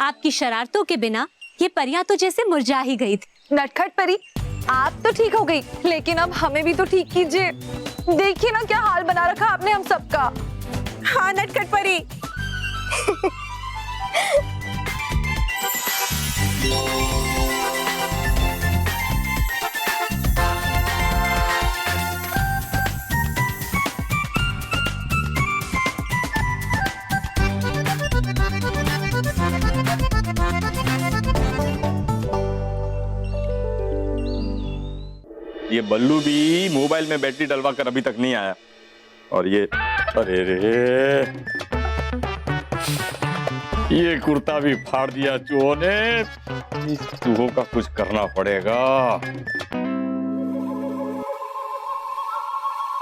आपकी शरारतों के बिना ये परियां तो जैसे मुरझा ही गई थी। नटखट परी, आप तो ठीक हो गई, लेकिन अब हमें भी तो ठीक कीजिए। देखिए ना क्या हाल बना रखा आपने हम सबका। हाँ नटखट परी। ये बल्लू भी मोबाइल में बैटरी डलवा कर अभी तक नहीं आया, और ये अरे रे, ये कुर्ता भी फाड़ दिया चूहों ने। इस चूहों का कुछ करना पड़ेगा।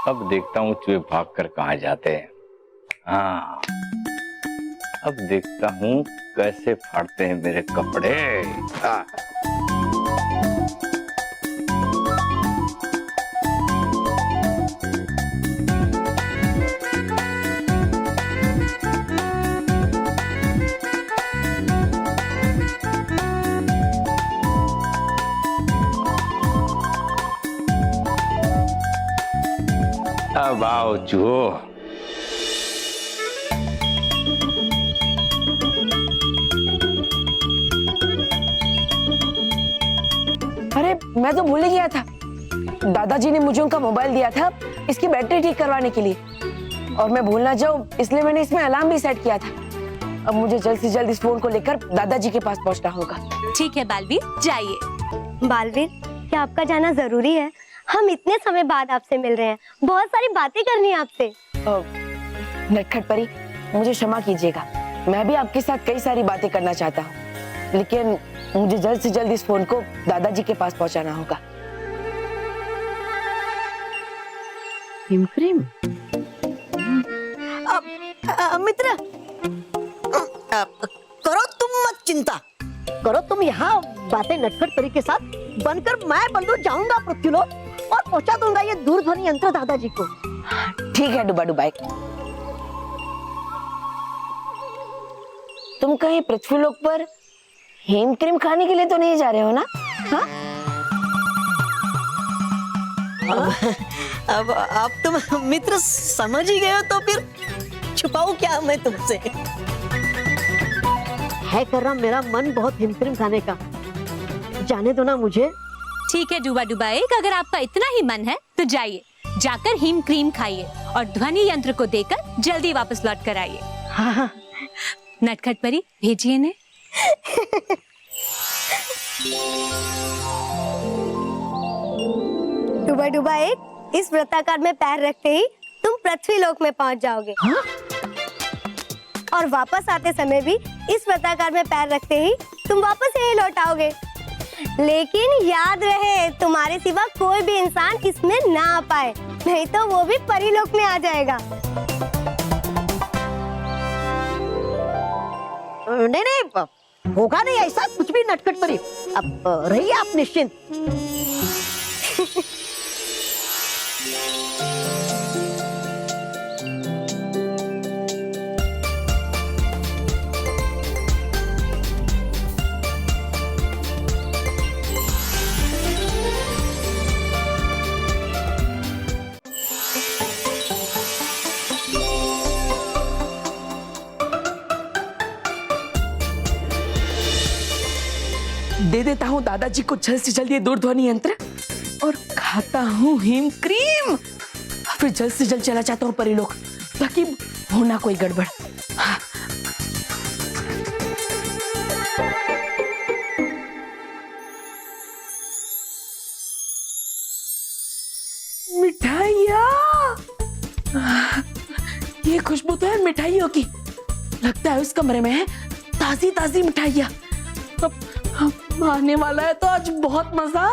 अब देखता हूँ चूहे भाग कर कहाँ जाते हैं। हाँ, अब देखता हूँ कैसे फाड़ते हैं मेरे कपड़े। हाँ। अब आओ चूहो। अरे मैं तो भूल ही गया था, दादाजी ने मुझे उनका मोबाइल दिया था इसकी बैटरी ठीक करवाने के लिए, और मैं भूल ना जाऊं इसलिए मैंने इसमें अलार्म भी सेट किया था। अब मुझे जल्द से जल्द इस फोन को लेकर दादाजी के पास पहुंचना होगा। ठीक है बालवीर, जाइए। बालवीर, क्या आपका जाना जरूरी है? हम इतने समय बाद आपसे मिल रहे हैं, बहुत सारी बातें करनी है आपसे। नटखट परी, मुझे क्षमा कीजिएगा, मैं भी आपके साथ कई सारी बातें करना चाहता हूँ, लेकिन मुझे जल्द से जल्द इस फोन को दादाजी के पास पहुंचाना होगा। हिमक्रीम मित्र, करो तुम मत चिंता, करो तुम यहाँ बातें नटखट परी के साथ बनकर मैं बल्लू जाऊंगा पृथ्वीलोक और पहुंचा दूंगा ये दूरध्वनि यंत्र दादाजी को। ठीक है डुबा डुबाई, तुम कहीं पृथ्वीलोक पर हेम क्रीम खाने के लिए तो नहीं जा रहे हो ना? हाँ? अब आप तुम मित्र समझ ही गए हो तो फिर छुपाऊं क्या मैं तुमसे? है कर रहा मेरा मन बहुत हिमक्रीम खाने का, जाने दो ना मुझे। ठीक है डुबा डुबाई, अगर आपका इतना ही मन है तो जाइए, जाकर हिम क्रीम खाइए और ध्वनि यंत्र को देकर जल्दी वापस लौट कर आइए। हाँ। नटखट परी, भेजिए ने। डुबा डुबा एक, इस वृत्ताकार में पैर रखते ही तुम पृथ्वीलोक में पहुंच जाओगे। हाँ? और वापस आते समय भी इस वृत्ताकार में पैर रखते ही तुम वापस यहीं लौट आओगे। लेकिन याद रहे, तुम्हारे सिवा कोई भी इंसान इसमें ना आ पाए, नहीं तो वो भी परीलोक में आ जाएगा। नहीं नहीं, होगा नहीं ऐसा कुछ भी नटखट परी, अब रहिए आप निश्चिंत। दे देता हूँ दादाजी को जल्द से जल्द ये दूरध्वनि यंत्र और खाता हूँ हिम क्रीम, फिर जल्द से जल्द चला जाता हूँ परीलोक ताकि होना कोई गड़बड़। हाँ। मिठाइयाँ, ये खुशबू तो है मिठाइयों की, लगता है उस कमरे में है ताजी ताजी मिठाइयाँ। अब आने वाला है तो आज बहुत मजा।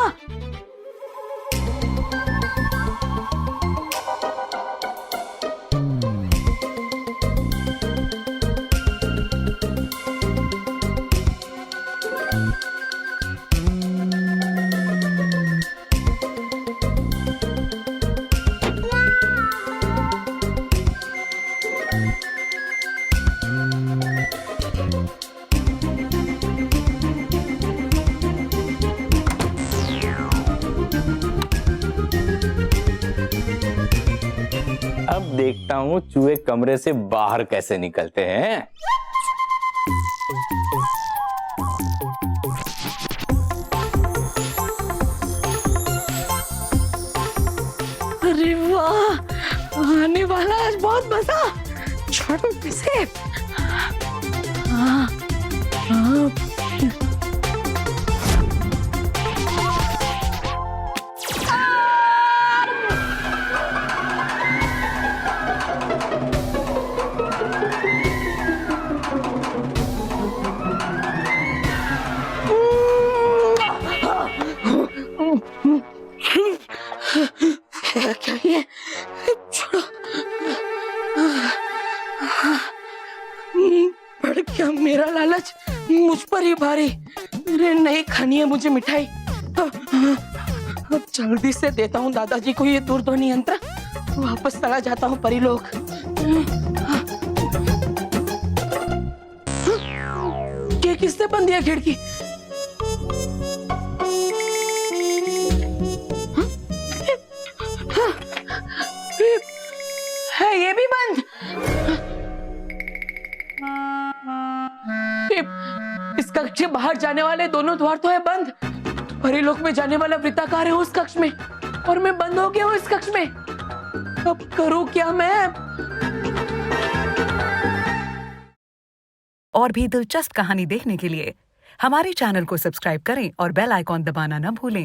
देखता हूँ चूहे कमरे से बाहर कैसे निकलते हैं। अरे वाह, आने वाला आज बहुत मजा। छोड़ो इसे। हाँ, हाँ। क्या ये? छोड़ो। बढ़ गया मेरा लालच, मुझ पर ही भारी। अरे नहीं खानी है मुझे मिठाई। अब जल्दी से देता हूँ दादाजी को ये दूरध्वनि यंत्र, वापस चला जाता हूँ परीलोक। ये किसने बंद दिया खिड़की? है ये भी बंद। इस कक्ष से बाहर जाने वाले दोनों द्वार तो है बंद। परीलोक में जाने वाला वृत्ताकार है उस कक्ष में, और मैं बंद हो गया हूँ इस कक्ष में। अब करूँ क्या मैं? और भी दिलचस्प कहानी देखने के लिए हमारे चैनल को सब्सक्राइब करें और बेल आइकॉन दबाना न भूलें।